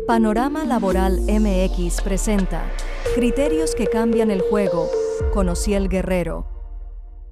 Panorama Laboral MX presenta Criterios que cambian el juego, con Osiel Guerrero.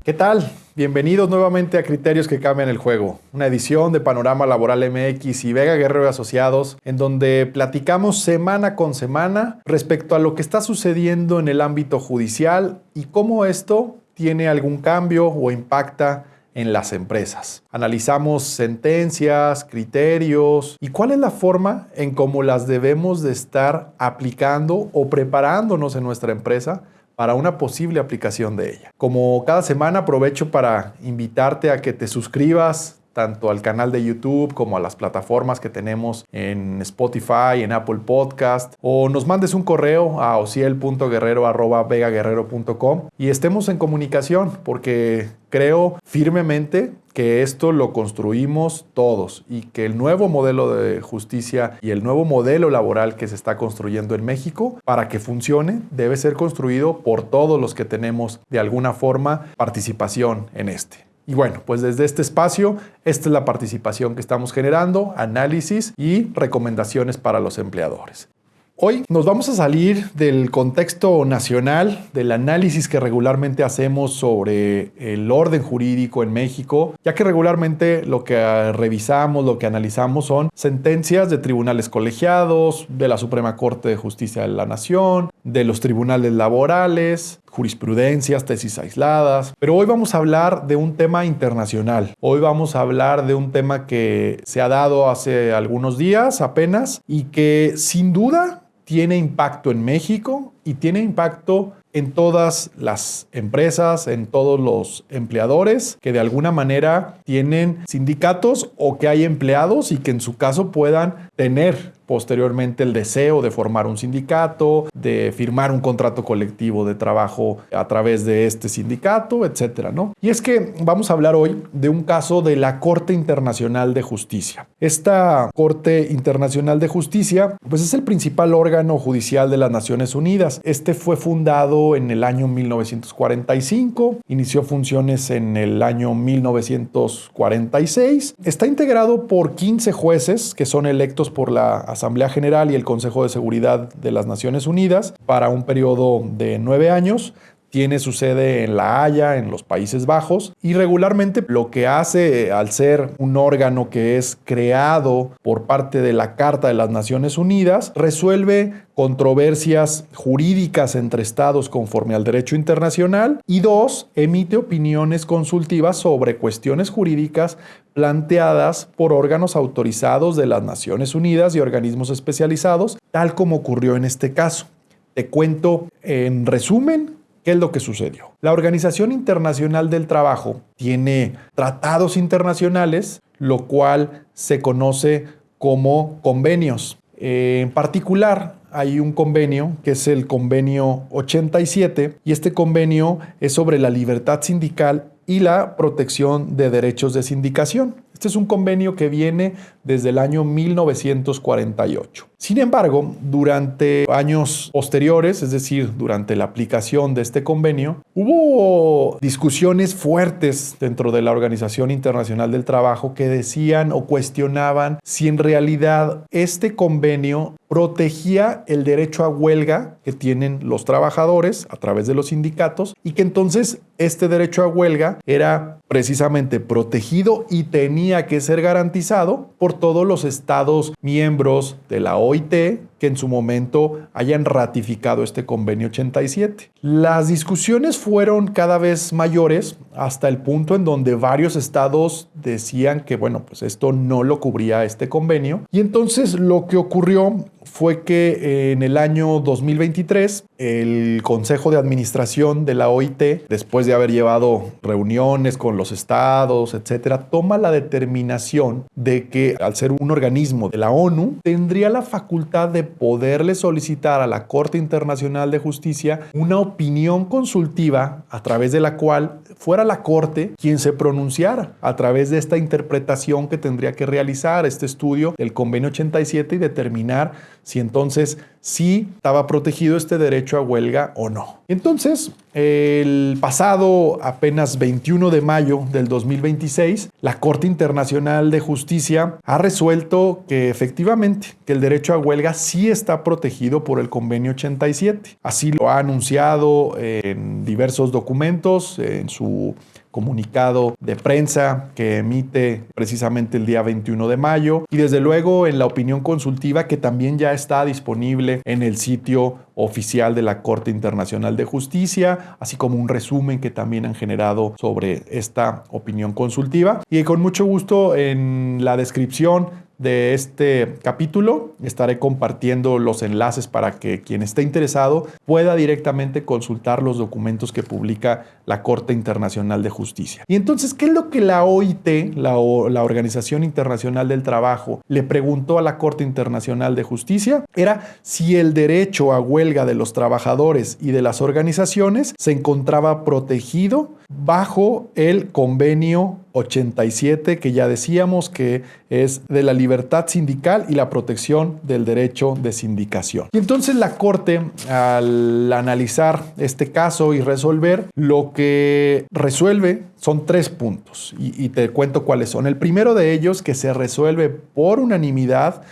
¿Qué tal? Bienvenidos nuevamente a Criterios que cambian el juego, una edición de Panorama Laboral MX y Vega Guerrero y Asociados, en donde platicamos semana con semana respecto a lo que está sucediendo en el ámbito judicial y cómo esto tiene algún cambio o impacta en las empresas. Analizamos sentencias, criterios y cuál es la forma en cómo las debemos de estar aplicando o preparándonos en nuestra empresa para una posible aplicación de ella. Como cada semana, aprovecho para invitarte a que te suscribas tanto al canal de YouTube como a las plataformas que tenemos en Spotify, en Apple Podcast, o nos mandes un correo a osiel.guerrero@vegaguerrero.com y estemos en comunicación, porque creo firmemente que esto lo construimos todos y que el nuevo modelo de justicia y el nuevo modelo laboral que se está construyendo en México, para que funcione, debe ser construido por todos los que tenemos de alguna forma participación en este. Y bueno, pues desde este espacio, esta es la participación que estamos generando, análisis y recomendaciones para los empleadores. Hoy nos vamos a salir del contexto nacional, del análisis que regularmente hacemos sobre el orden jurídico en México, ya que regularmente lo que revisamos, lo que analizamos son sentencias de tribunales colegiados, de la Suprema Corte de Justicia de la Nación, de los tribunales laborales, jurisprudencias, tesis aisladas. Pero hoy vamos a hablar de un tema internacional. Hoy vamos a hablar de un tema que se ha dado hace algunos días apenas y que sin duda tiene impacto en México y tiene impacto en todas las empresas, en todos los empleadores que de alguna manera tienen sindicatos o que hay empleados y que en su caso puedan tener posteriormente el deseo de formar un sindicato, de firmar un contrato colectivo de trabajo a través de este sindicato, etcétera, ¿no? Y es que vamos a hablar hoy de un caso de la Corte Internacional de Justicia. Esta Corte Internacional de Justicia, pues es el principal órgano judicial de las Naciones Unidas. Este fue fundado en el año 1945, inició funciones en el año 1946. Está integrado por 15 jueces que son electos por la Asamblea General y el Consejo de Seguridad de las Naciones Unidas para un periodo de 9 años. Tiene su sede en La Haya, en los Países Bajos, y regularmente lo que hace, al ser un órgano que es creado por parte de la Carta de las Naciones Unidas, resuelve controversias jurídicas entre estados conforme al derecho internacional, y 2, emite opiniones consultivas sobre cuestiones jurídicas planteadas por órganos autorizados de las Naciones Unidas y organismos especializados, tal como ocurrió en este caso. Te cuento en resumen ¿qué es lo que sucedió? La Organización Internacional del Trabajo tiene tratados internacionales, lo cual se conoce como convenios. En particular, hay un convenio que es el Convenio 87 y este convenio es sobre la libertad sindical y la protección de derechos de sindicación. Este es un convenio que viene desde el año 1948. Sin embargo, durante años posteriores, es decir, durante la aplicación de este convenio, hubo discusiones fuertes dentro de la Organización Internacional del Trabajo que decían o cuestionaban si en realidad este convenio protegía el derecho a huelga que tienen los trabajadores a través de los sindicatos y que entonces este derecho a huelga era precisamente protegido y tenía que ser garantizado por todos los estados miembros de la OIT que en su momento hayan ratificado este convenio 87. Las discusiones fueron cada vez mayores hasta el punto en donde varios estados decían que, bueno, pues esto no lo cubría este convenio. Y entonces lo que ocurrió fue que en el año 2023 el Consejo de Administración de la OIT, después de haber llevado reuniones con los estados, etcétera, toma la determinación de que al ser un organismo de la ONU, tendría la facultad de poderle solicitar a la Corte Internacional de Justicia una opinión consultiva a través de la cual fuera la Corte quien se pronunciara a través de esta interpretación que tendría que realizar este estudio del Convenio 87 y determinar si entonces si estaba protegido este derecho a huelga o no. Entonces, el pasado apenas 21 de mayo del 2026, la Corte Internacional de Justicia ha resuelto que efectivamente que el derecho a huelga sí está protegido por el Convenio 87. Así lo ha anunciado en diversos documentos, en su comunicado de prensa que emite precisamente el día 21 de mayo y desde luego en la opinión consultiva que también ya está disponible en el sitio oficial de la Corte Internacional de Justicia, así como un resumen que también han generado sobre esta opinión consultiva. Y con mucho gusto en la descripción de este capítulo estaré compartiendo los enlaces para que quien esté interesado pueda directamente consultar los documentos que publica la Corte Internacional de Justicia. Y entonces, ¿qué es lo que la OIT, la Organización Internacional del Trabajo, le preguntó a la Corte Internacional de Justicia? Era si el derecho a huelga de los trabajadores y de las organizaciones se encontraba protegido bajo el Convenio 87, que ya decíamos que es de la libertad sindical y la protección del derecho de sindicación. Y entonces la Corte, al analizar este caso y resolver, lo que resuelve son 3 puntos y te cuento cuáles son. El primero de ellos, que se resuelve por unanimidad,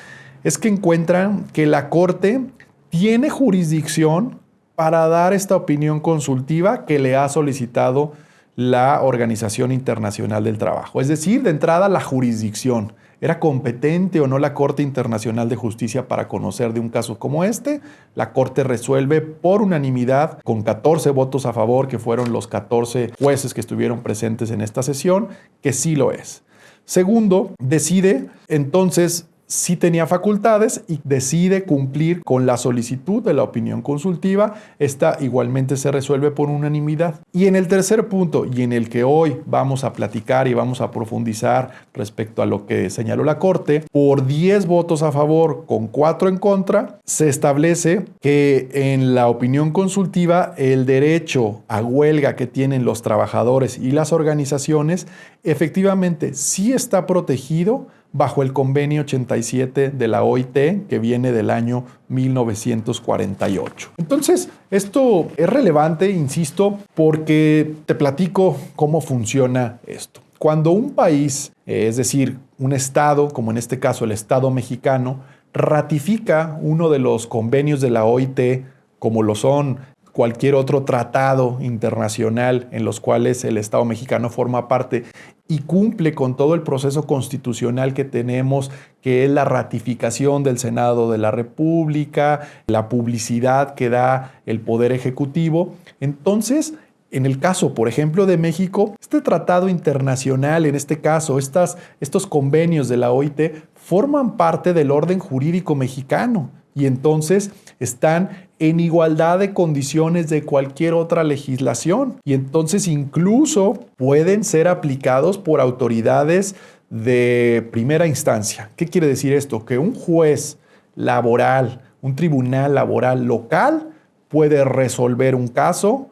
es que encuentran que la Corte tiene jurisdicción para dar esta opinión consultiva que le ha solicitado la Organización Internacional del Trabajo. Es decir, de entrada la jurisdicción. ¿Era competente o no la Corte Internacional de Justicia para conocer de un caso como este? La Corte resuelve por unanimidad con 14 votos a favor, que fueron los 14 jueces que estuvieron presentes en esta sesión, que sí lo es. Segundo, decide entonces sí tenía facultades y decide cumplir con la solicitud de la opinión consultiva. Esta igualmente se resuelve por unanimidad. Y en el tercer punto, y en el que hoy vamos a platicar y vamos a profundizar respecto a lo que señaló la Corte, por 10 votos a favor con 4 en contra, se establece que en la opinión consultiva el derecho a huelga que tienen los trabajadores y las organizaciones efectivamente sí está protegido bajo el Convenio 87 de la OIT, que viene del año 1948. Entonces, esto es relevante, insisto, porque te platico cómo funciona esto. Cuando un país, es decir, un estado, como en este caso el Estado mexicano, ratifica uno de los convenios de la OIT, como lo son cualquier otro tratado internacional en los cuales el Estado mexicano forma parte y cumple con todo el proceso constitucional que tenemos, que es la ratificación del Senado de la República, la publicidad que da el Poder Ejecutivo. Entonces, en el caso, por ejemplo, de México, este tratado internacional, en este caso, estos convenios de la OIT, forman parte del orden jurídico mexicano y entonces están en igualdad de condiciones de cualquier otra legislación y entonces incluso pueden ser aplicados por autoridades de primera instancia. ¿Qué quiere decir esto? Que un juez laboral, un tribunal laboral local puede resolver un caso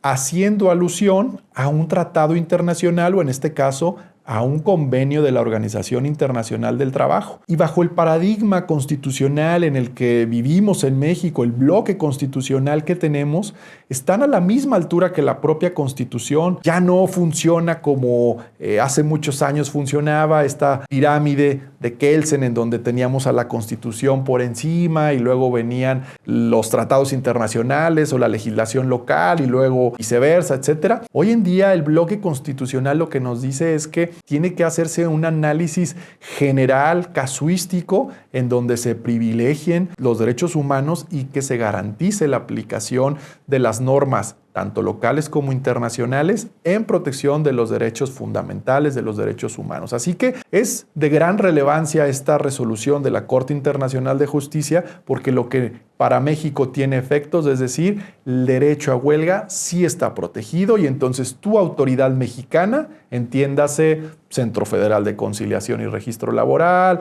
haciendo alusión a un tratado internacional o en este caso a un convenio de la Organización Internacional del Trabajo. Y bajo el paradigma constitucional en el que vivimos en México, el bloque constitucional que tenemos, están a la misma altura que la propia Constitución. Ya no funciona como hace muchos años funcionaba esta pirámide de Kelsen en donde teníamos a la Constitución por encima y luego venían los tratados internacionales o la legislación local y luego viceversa, etc. Hoy en día el bloque constitucional lo que nos dice es que tiene que hacerse un análisis general, casuístico, en donde se privilegien los derechos humanos y que se garantice la aplicación de las normas, tanto locales como internacionales, en protección de los derechos fundamentales, de los derechos humanos. Así que es de gran relevancia esta resolución de la Corte Internacional de Justicia, porque lo que para México tiene efectos, es decir, el derecho a huelga sí está protegido y entonces tu autoridad mexicana, entiéndase Centro Federal de Conciliación y Registro Laboral,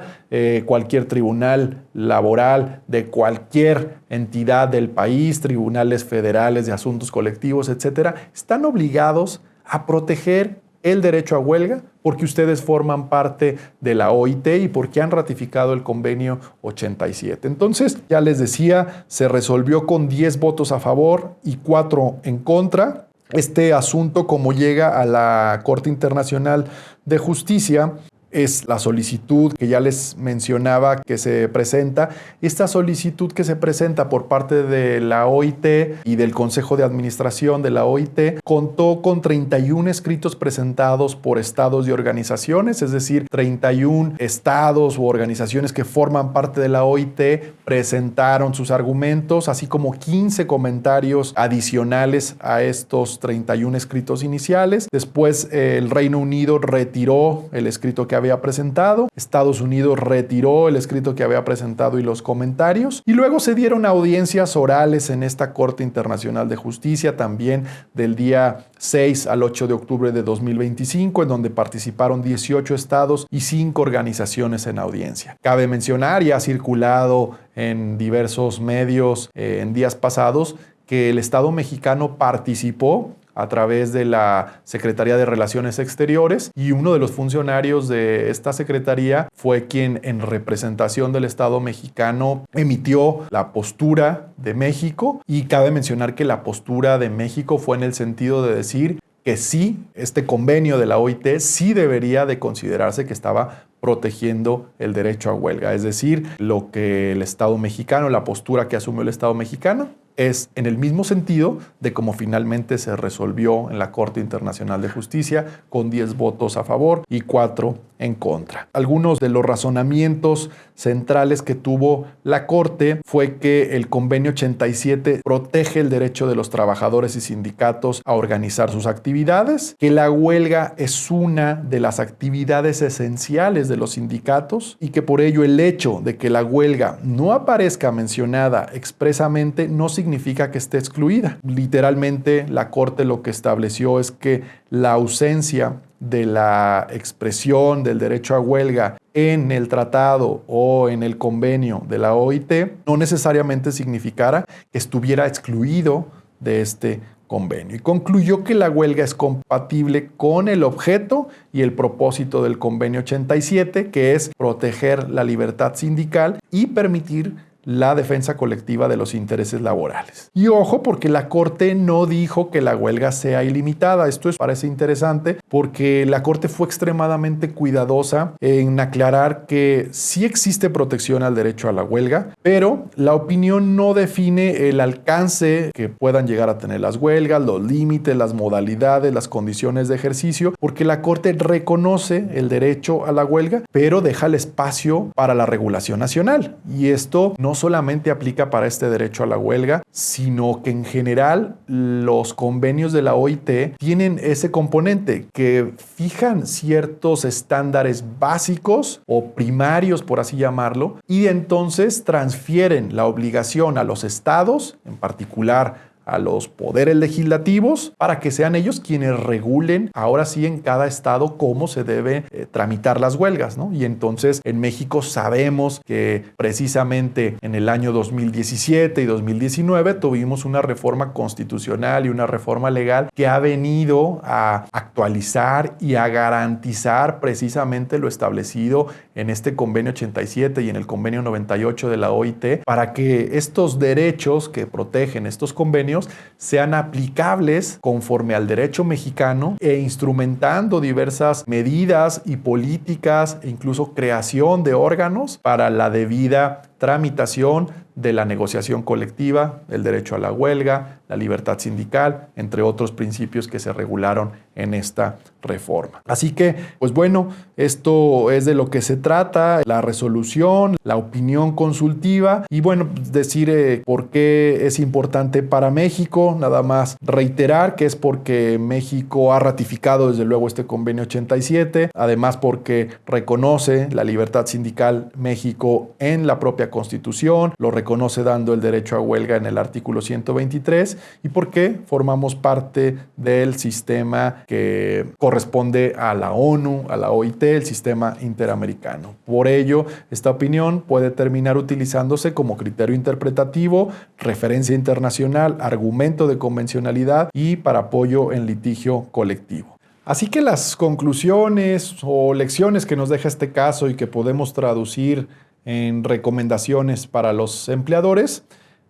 cualquier tribunal laboral de cualquier entidad del país, tribunales federales de asuntos colectivos, etcétera, están obligados a proteger el derecho a huelga, porque ustedes forman parte de la OIT y porque han ratificado el convenio 87. Entonces, ya les decía, se resolvió con 10 votos a favor y 4 en contra. Este asunto, como llega a la Corte Internacional de Justicia, es la solicitud que ya les mencionaba que se presenta. Esta solicitud que se presenta por parte de la OIT y del Consejo de Administración de la OIT contó con 31 escritos presentados por estados y organizaciones, es decir, 31 estados u organizaciones que forman parte de la OIT presentaron sus argumentos, así como 15 comentarios adicionales a estos 31 escritos iniciales. Después el Reino Unido retiró el escrito que había presentado, Estados Unidos retiró el escrito que había presentado y los comentarios, y luego se dieron audiencias orales en esta Corte Internacional de Justicia también del día 6 al 8 de octubre de 2025, en donde participaron 18 estados y 5 organizaciones en audiencia. Cabe mencionar, y ha circulado en diversos medios en días pasados, que el Estado mexicano participó a través de la Secretaría de Relaciones Exteriores, y uno de los funcionarios de esta secretaría fue quien, en representación del Estado mexicano, emitió la postura de México. Y cabe mencionar que la postura de México fue en el sentido de decir que sí, este convenio de la OIT sí debería de considerarse que estaba protegiendo el derecho a huelga. Es decir, lo que el Estado mexicano, la postura que asumió el Estado mexicano, es en el mismo sentido de cómo finalmente se resolvió en la Corte Internacional de Justicia, con 10 votos a favor y 4 en contra. Algunos de los razonamientos centrales que tuvo la Corte fue que el Convenio 87 protege el derecho de los trabajadores y sindicatos a organizar sus actividades, que la huelga es una de las actividades esenciales de los sindicatos y que por ello el hecho de que la huelga no aparezca mencionada expresamente no significa que esté excluida. Literalmente, la Corte lo que estableció es que la ausencia de la expresión del derecho a huelga en el tratado o en el convenio de la OIT no necesariamente significara que estuviera excluido de este convenio, y concluyó que la huelga es compatible con el objeto y el propósito del convenio 87, que es proteger la libertad sindical y permitir la defensa colectiva de los intereses laborales. Y ojo, porque la Corte no dijo que la huelga sea ilimitada. Esto parece interesante porque la Corte fue extremadamente cuidadosa en aclarar que sí existe protección al derecho a la huelga, pero la opinión no define el alcance que puedan llegar a tener las huelgas, los límites, las modalidades, las condiciones de ejercicio, porque la Corte reconoce el derecho a la huelga, pero deja el espacio para la regulación nacional. Y esto no solamente aplica para este derecho a la huelga, sino que en general los convenios de la OIT tienen ese componente que fijan ciertos estándares básicos o primarios, por así llamarlo, y entonces transfieren la obligación a los estados, en particular a los poderes legislativos, para que sean ellos quienes regulen ahora sí en cada estado cómo se debe tramitar las huelgas, ¿no? Y entonces en México sabemos que precisamente en el año 2017 y 2019 tuvimos una reforma constitucional y una reforma legal que ha venido a actualizar y a garantizar precisamente lo establecido en este convenio 87 y en el convenio 98 de la OIT, para que estos derechos que protegen estos convenios sean aplicables conforme al derecho mexicano, e instrumentando diversas medidas y políticas e incluso creación de órganos para la debida tramitación de la negociación colectiva, el derecho a la huelga, la libertad sindical, entre otros principios que se regularon en esta reforma. Así que, pues bueno, esto es de lo que se trata, la resolución, la opinión consultiva, y bueno, decir por qué es importante para México. Nada más reiterar que es porque México ha ratificado desde luego este convenio 87, además porque reconoce la libertad sindical México en la propia Constitución, lo reconoce dando el derecho a huelga en el artículo 123, y porque formamos parte del sistema que corresponde a la ONU, a la OIT, el sistema interamericano. Por ello, esta opinión puede terminar utilizándose como criterio interpretativo, referencia internacional, argumento de convencionalidad y para apoyo en litigio colectivo. Así que las conclusiones o lecciones que nos deja este caso y que podemos traducir en recomendaciones para los empleadores,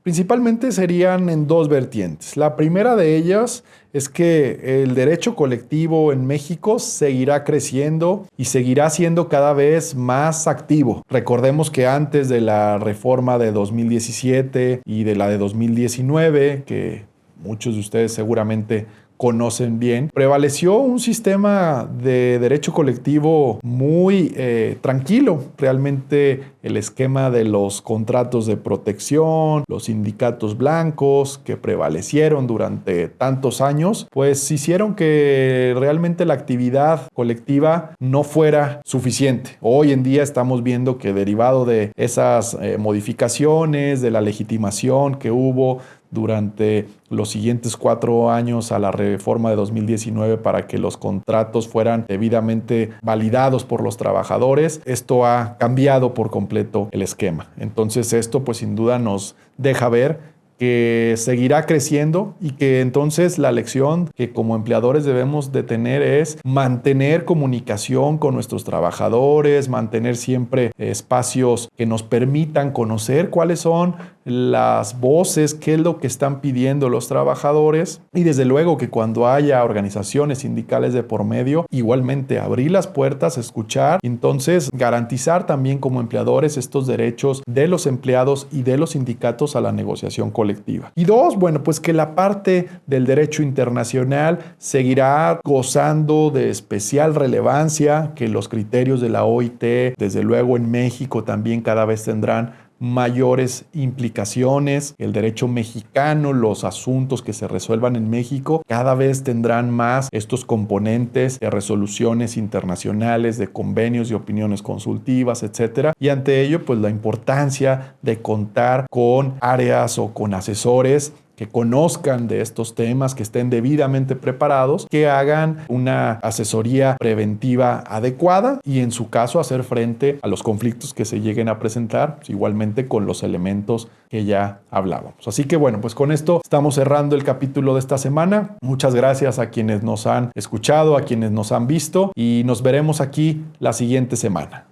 principalmente serían en dos vertientes. La primera de ellas es que el derecho colectivo en México seguirá creciendo y seguirá siendo cada vez más activo. Recordemos que antes de la reforma de 2017 y de la de 2019, que muchos de ustedes seguramente conocen bien, prevaleció un sistema de derecho colectivo muy tranquilo. Realmente el esquema de los contratos de protección, los sindicatos blancos que prevalecieron durante tantos años, pues hicieron que realmente la actividad colectiva no fuera suficiente. Hoy en día estamos viendo que derivado de esas modificaciones, de la legitimación que hubo durante los siguientes 4 años a la reforma de 2019 para que los contratos fueran debidamente validados por los trabajadores, esto ha cambiado por completo el esquema. Entonces esto pues sin duda nos deja ver que seguirá creciendo y que entonces la lección que como empleadores debemos de tener es mantener comunicación con nuestros trabajadores, mantener siempre espacios que nos permitan conocer cuáles son las voces, qué es lo que están pidiendo los trabajadores y desde luego que cuando haya organizaciones sindicales de por medio, igualmente abrir las puertas, escuchar, entonces garantizar también como empleadores estos derechos de los empleados y de los sindicatos a la negociación colectiva. Y dos, bueno, pues que la parte del derecho internacional seguirá gozando de especial relevancia, que los criterios de la OIT, desde luego en México también cada vez tendrán mayores implicaciones. El derecho mexicano, los asuntos que se resuelvan en México, cada vez tendrán más estos componentes de resoluciones internacionales, de convenios y opiniones consultivas, etcétera. Y ante ello, pues la importancia de contar con áreas o con asesores que conozcan de estos temas, que estén debidamente preparados, que hagan una asesoría preventiva adecuada y en su caso hacer frente a los conflictos que se lleguen a presentar, pues, igualmente con los elementos que ya hablábamos. Así que bueno, pues con esto estamos cerrando el capítulo de esta semana. Muchas gracias a quienes nos han escuchado, a quienes nos han visto y nos veremos aquí la siguiente semana.